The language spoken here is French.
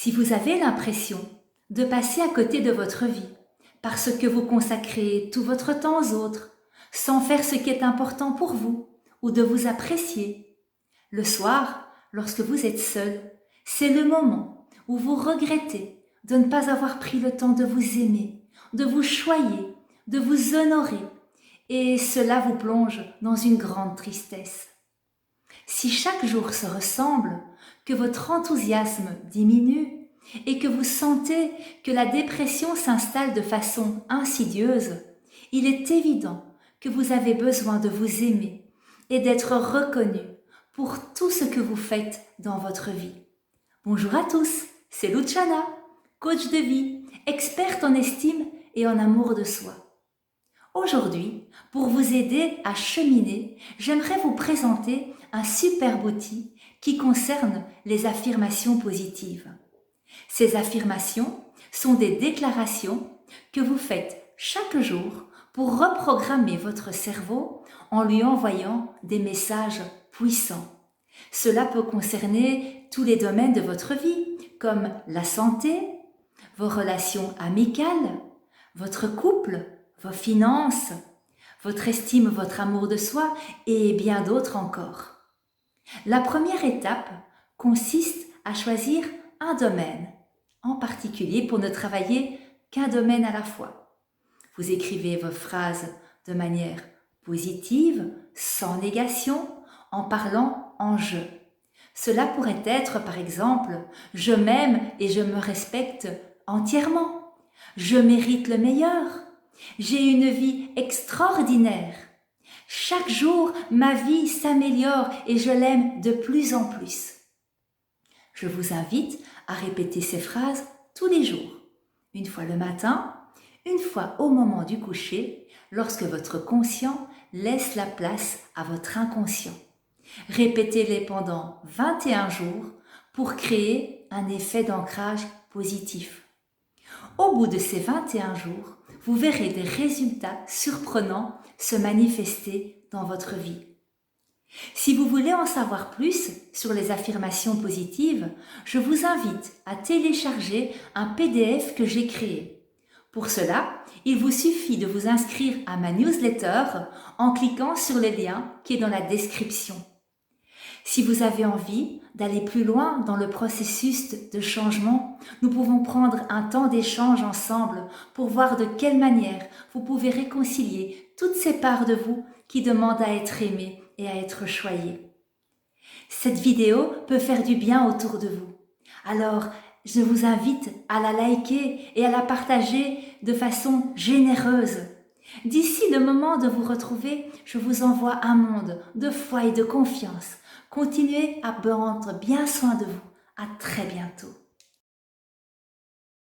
Si vous avez l'impression de passer à côté de votre vie parce que vous consacrez tout votre temps aux autres, sans faire ce qui est important pour vous ou de vous apprécier, le soir, lorsque vous êtes seul, c'est le moment où vous regrettez de ne pas avoir pris le temps de vous aimer, de vous choyer, de vous honorer, et cela vous plonge dans une grande tristesse. Si chaque jour se ressemble, que votre enthousiasme diminue et que vous sentez que la dépression s'installe de façon insidieuse, il est évident que vous avez besoin de vous aimer et d'être reconnu pour tout ce que vous faites dans votre vie. Bonjour à tous, c'est Luciana, coach de vie, experte en estime et en amour de soi. Aujourd'hui, pour vous aider à cheminer, j'aimerais vous présenter un superbe outil qui concerne les affirmations positives. Ces affirmations sont des déclarations que vous faites chaque jour pour reprogrammer votre cerveau en lui envoyant des messages puissants. Cela peut concerner tous les domaines de votre vie, comme la santé, vos relations amicales, votre couple, vos finances, votre estime, votre amour de soi et bien d'autres encore. La première étape consiste à choisir un domaine, en particulier pour ne travailler qu'un domaine à la fois. Vous écrivez vos phrases de manière positive, sans négation, en parlant en « je ». Cela pourrait être, par exemple, « je m'aime et je me respecte entièrement »,« je mérite le meilleur », « j'ai une vie extraordinaire », « chaque jour, ma vie s'améliore et je l'aime de plus en plus ». Je vous invite à répéter ces phrases tous les jours, une fois le matin, une fois au moment du coucher, lorsque votre conscient laisse la place à votre inconscient. Répétez-les pendant 21 jours pour créer un effet d'ancrage positif. Au bout de ces 21 jours, vous verrez des résultats surprenants se manifester dans votre vie. Si vous voulez en savoir plus sur les affirmations positives, je vous invite à télécharger un PDF que j'ai créé. Pour cela, il vous suffit de vous inscrire à ma newsletter en cliquant sur le lien qui est dans la description. Si vous avez envie d'aller plus loin dans le processus de changement, nous pouvons prendre un temps d'échange ensemble pour voir de quelle manière vous pouvez réconcilier toutes ces parts de vous qui demandent à être aimées et à être choyées. Cette vidéo peut faire du bien autour de vous. Alors, je vous invite à la liker et à la partager de façon généreuse. D'ici le moment de vous retrouver, je vous envoie un monde de foi et de confiance. Continuez à prendre bien soin de vous. À très bientôt.